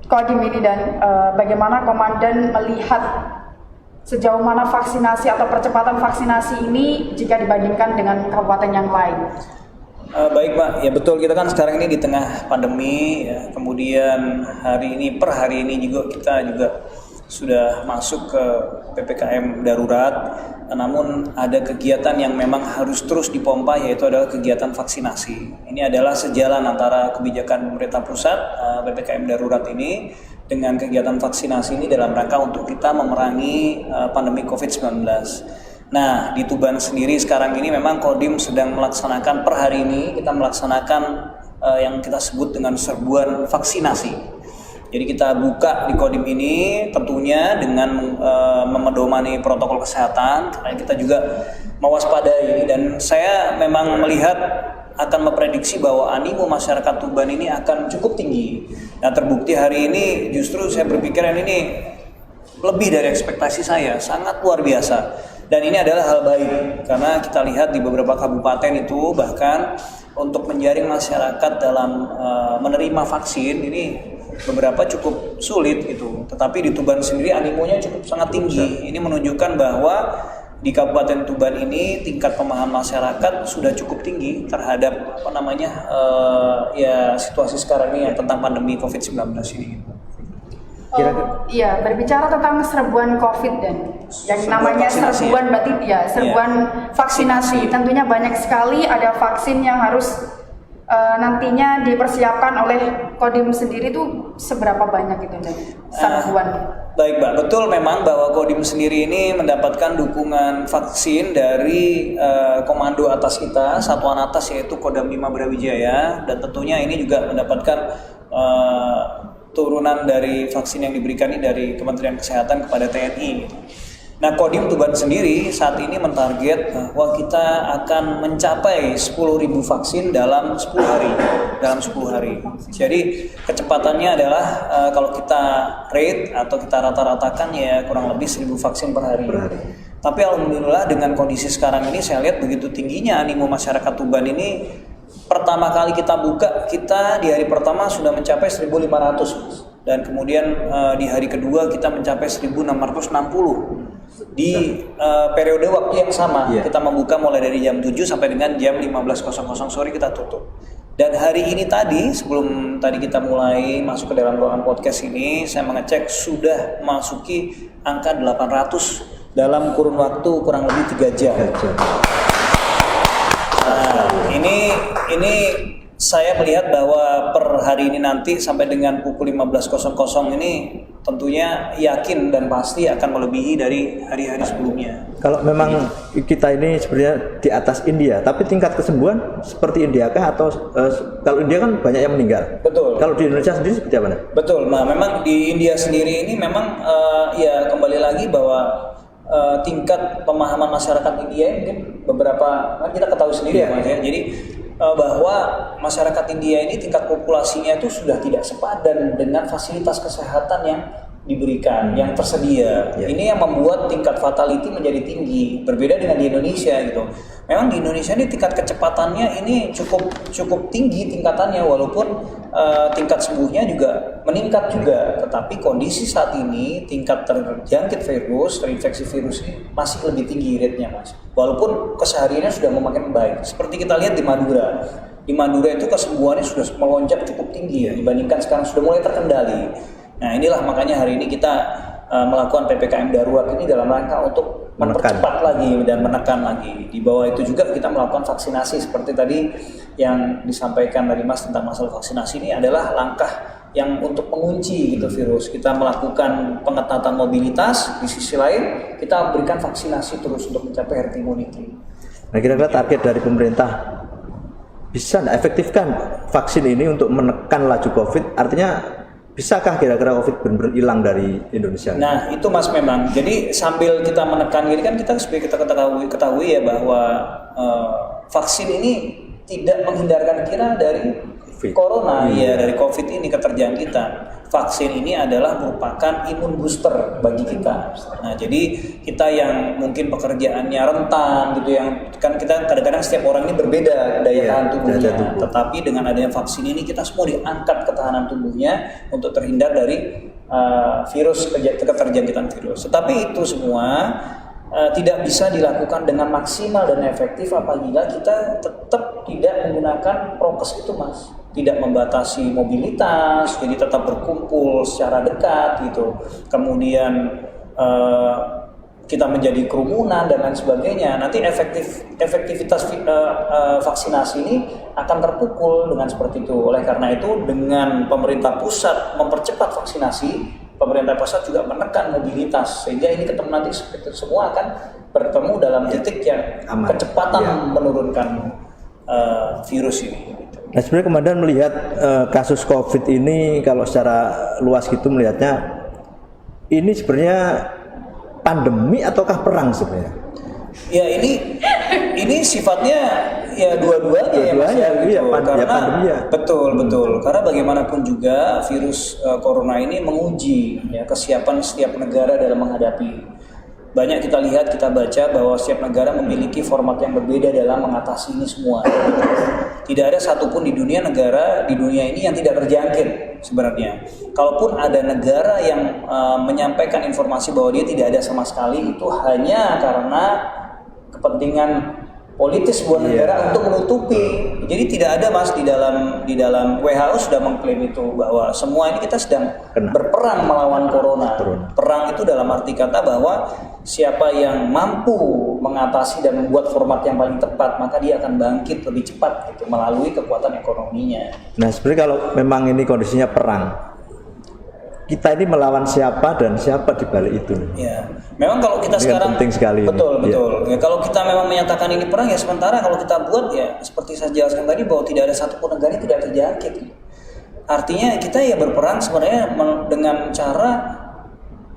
Kodim ini dan bagaimana Komandan melihat sejauh mana vaksinasi atau percepatan vaksinasi ini jika dibandingkan dengan kabupaten yang lain? Baik Pak, ya betul, kita kan sekarang ini di tengah pandemi, ya. Kemudian per hari ini juga kita sudah masuk ke PPKM darurat, namun ada kegiatan yang memang harus terus dipompa, yaitu adalah kegiatan vaksinasi. Ini adalah sejalan antara kebijakan pemerintah pusat, PPKM darurat ini, dengan kegiatan vaksinasi ini dalam rangka untuk kita memerangi pandemi COVID-19. Nah, di Tuban sendiri sekarang ini memang Kodim sedang melaksanakan, per hari ini kita melaksanakan yang kita sebut dengan serbuan vaksinasi. Jadi kita buka di Kodim ini tentunya dengan memedomani protokol kesehatan, karena kita juga mewaspadai, dan saya memang melihat akan memprediksi bahwa animo masyarakat Tuban ini akan cukup tinggi. Nah, terbukti hari ini justru saya berpikiran ini lebih dari ekspektasi saya, sangat luar biasa. Dan ini adalah hal baik, karena kita lihat di beberapa kabupaten itu bahkan untuk menjaring masyarakat dalam menerima vaksin ini beberapa cukup sulit gitu. Tetapi di Tuban sendiri animonya cukup sangat tinggi. Ini menunjukkan bahwa di Kabupaten Tuban ini tingkat pemahaman masyarakat sudah cukup tinggi terhadap situasi sekarang ini tentang pandemi COVID-19 ini. Iya, berbicara tentang serbuan COVID dan yang namanya serbuan berarti serbuan vaksinasi. Tentunya banyak sekali ada vaksin yang harus nantinya dipersiapkan oleh Kodim sendiri, itu seberapa banyak itu dari serbuan? Baik Mbak, betul memang bahwa Kodim sendiri ini mendapatkan dukungan vaksin dari komando atas kita, satuan atas, yaitu Kodam 5 Brawijaya, dan tentunya ini juga mendapatkan turunan dari vaksin yang diberikan ini dari Kementerian Kesehatan kepada TNI. Nah, Kodim Tuban sendiri saat ini mentarget bahwa kita akan mencapai 10.000 vaksin dalam 10 hari. Jadi kecepatannya adalah kalau kita rate atau kita rata-ratakan ya kurang lebih 1.000 vaksin per hari. Tapi alhamdulillah dengan kondisi sekarang ini saya lihat begitu tingginya animo masyarakat Tuban ini. Pertama kali kita buka, kita di hari pertama sudah mencapai 1.500, dan kemudian di hari kedua kita mencapai 1.660. Di periode waktu yang sama, kita membuka mulai dari jam 7 sampai dengan jam 15.00 sore kita tutup. Dan hari ini tadi, sebelum tadi kita mulai masuk ke dalam ruangan podcast ini, saya mengecek sudah memasuki angka 800 dalam kurun waktu kurang lebih 3 jam. Nah, ini saya melihat bahwa per hari ini nanti sampai dengan pukul 15.00 ini tentunya yakin dan pasti akan melebihi dari hari-hari sebelumnya. Kalau memang kita ini sebenarnya di atas India, tapi tingkat kesembuhan seperti India kah, atau kalau India kan banyak yang meninggal? Betul. Kalau di Indonesia sendiri seperti apa? Betul. Nah, memang di India sendiri ini memang kembali lagi bahwa tingkat pemahaman masyarakat India mungkin beberapa kan kita ketahui sendiri ya Mas ya. Jadi bahwa masyarakat India ini tingkat populasinya itu sudah tidak sepadan dengan fasilitas kesehatan yang diberikan, yang tersedia. Ini yang membuat tingkat fatality menjadi tinggi, berbeda dengan di Indonesia gitu. Memang di Indonesia ini tingkat kecepatannya ini cukup tinggi tingkatannya, walaupun tingkat sembuhnya juga meningkat juga. Tetapi kondisi saat ini tingkat terjangkit virus, terinfeksi virus ini masih lebih tinggi rate-nya Mas. Walaupun kesehariannya sudah memakin baik. Seperti kita lihat di Madura. Di Madura itu kesembuhannya sudah melonjak cukup tinggi ya, dibandingkan sekarang sudah mulai terkendali. Nah, inilah makanya hari ini kita melakukan PPKM darurat ini dalam rangka untuk mempercepat lagi dan menekan lagi. Di bawah itu juga kita melakukan vaksinasi seperti tadi yang disampaikan dari Mas tentang masalah vaksinasi. Ini adalah langkah yang untuk mengunci gitu virus. Kita melakukan pengetatan mobilitas, di sisi lain kita berikan vaksinasi terus untuk mencapai herd immunity. Nah, kira-kira target dari pemerintah bisa efektifkan vaksin ini untuk menekan laju COVID? Artinya bisakah kira-kira COVID benar-benar hilang dari Indonesia? Nah, itu Mas memang. Jadi sambil kita menekan ini kan kita sebagai kita ketahui ya bahwa vaksin ini tidak menghindarkan kita dari corona, ya dari COVID ini, keterjangkitan. Vaksin ini adalah merupakan imun booster bagi kita. Nah, jadi kita yang mungkin pekerjaannya rentan gitu, yang kan kita kadang-kadang setiap orang ini berbeda daya tahan tubuhnya. Tetapi dengan adanya vaksin ini kita semua diangkat ketahanan tubuhnya untuk terhindar dari keterjangkitan virus. Tetapi itu semua tidak bisa dilakukan dengan maksimal dan efektif apabila kita tetap tidak menggunakan prokes itu, Mas. Tidak membatasi mobilitas, jadi tetap berkumpul secara dekat gitu. Kemudian kita menjadi kerumunan dan lain sebagainya. Nanti efektivitas vaksinasi ini akan terpukul dengan seperti itu. Oleh karena itu, dengan pemerintah pusat mempercepat vaksinasi, pemerintah pusat juga menekan mobilitas, sehingga ini ketemu nanti semua akan bertemu dalam titik yang kecepatan menurunkan virus ini. Nah, sebenarnya Komandan melihat kasus COVID ini kalau secara luas gitu melihatnya, ini sebenarnya pandemi ataukah perang sebenarnya? Ya ini sifatnya ya dua-duanya ya, Mas, iya, karena pandemi ya. Betul. Karena bagaimanapun juga virus corona ini menguji ya kesiapan setiap negara dalam menghadapi. Banyak kita lihat, kita baca bahwa setiap negara memiliki format yang berbeda dalam mengatasi ini semua. Tidak ada satupun di dunia ini yang tidak terjangkit sebenarnya. Kalaupun ada negara yang menyampaikan informasi bahwa dia tidak ada sama sekali, itu hanya karena kepentingan politis sebuah negara untuk menutupi. Jadi tidak ada, Mas, di dalam WHO sudah mengklaim itu bahwa semua ini kita sedang berperang melawan corona. Perang itu dalam arti kata bahwa siapa yang mampu mengatasi dan membuat format yang paling tepat, maka dia akan bangkit lebih cepat gitu melalui kekuatan ekonominya. Nah, sebenarnya kalau memang ini kondisinya perang, kita ini melawan siapa dan siapa di balik itu? Ya, memang kalau kita ini sekarang penting sekali. Betul. Ya, kalau kita memang menyatakan ini perang, ya sementara kalau kita buat ya seperti saya jelaskan tadi bahwa tidak ada satupun negara yang tidak terjangkit. Artinya kita ya berperang sebenarnya dengan cara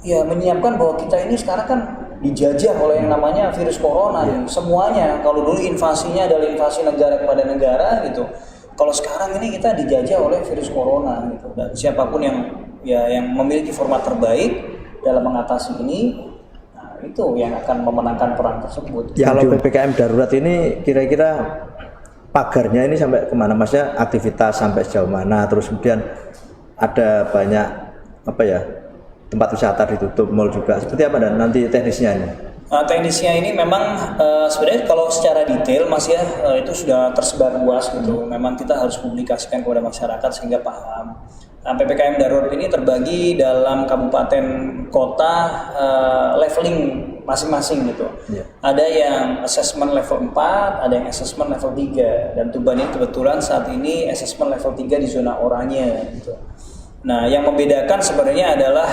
ya menyiapkan bahwa kita ini sekarang kan dijajah oleh yang namanya virus corona nih. Semuanya. Kalau dulu invasinya adalah invasi negara kepada negara gitu. Kalau sekarang ini kita dijajah oleh virus corona gitu. Dan siapapun yang memiliki format terbaik dalam mengatasi ini, nah, itu yang akan memenangkan perang tersebut. Ya, kalau PPKM darurat ini kira-kira pagarnya ini sampai kemana, Masnya? Aktivitas sampai sejauh mana? Terus kemudian ada banyak tempat wisata ditutup, mall juga. Seperti apa dan nanti teknisnya ini? Teknisnya ini memang sebenarnya kalau secara detail, Mas, ya itu sudah tersebar luas gitu. Memang kita harus publikasikan kepada masyarakat sehingga paham. PPKM darurat ini terbagi dalam kabupaten kota leveling masing-masing gitu. Ada yang assessment level 4, ada yang assessment level 3, dan Tuban ini kebetulan saat ini assessment level 3 di zona oranye gitu. Nah, yang membedakan sebenarnya adalah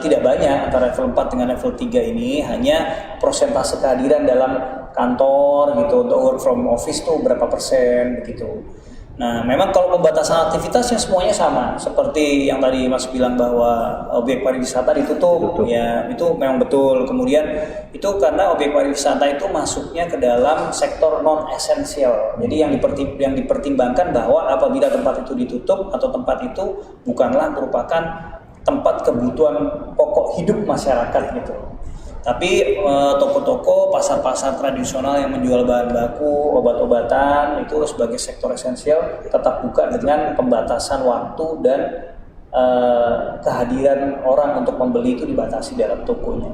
tidak banyak antara level 4 dengan level 3 ini, hanya persentase kehadiran dalam kantor gitu, untuk work from office tuh berapa persen begitu. Nah, memang kalau pembatasan aktivitasnya semuanya sama, seperti yang tadi Mas bilang bahwa objek pariwisata ditutup. Ya itu memang betul. Kemudian itu karena objek pariwisata itu masuknya ke dalam sektor non esensial. Jadi yang dipertimbangkan bahwa apabila tempat itu ditutup atau tempat itu bukanlah merupakan tempat kebutuhan pokok hidup masyarakat gitu. Tapi toko-toko, pasar-pasar tradisional yang menjual bahan baku, obat-obatan itu sebagai sektor esensial tetap buka dengan pembatasan waktu dan kehadiran orang untuk membeli itu dibatasi dalam tokonya.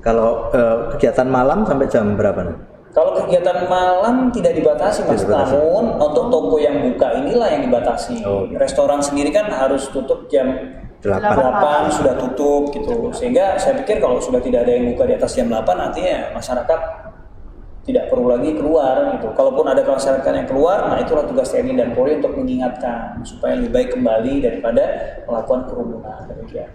Kalau kegiatan malam sampai jam berapa nih? Kalau kegiatan malam tidak dibatasi, Mas. Namun untuk toko yang buka inilah yang dibatasi. Restoran sendiri kan harus tutup jam 8 sudah tutup gitu. Sehingga saya pikir kalau sudah tidak ada yang buka di atas jam 8, artinya masyarakat tidak perlu lagi keluar gitu. Kalaupun ada masyarakat yang keluar, nah itulah tugas TNI dan Polri untuk mengingatkan supaya lebih baik kembali daripada melakukan kerumunan. Demikian.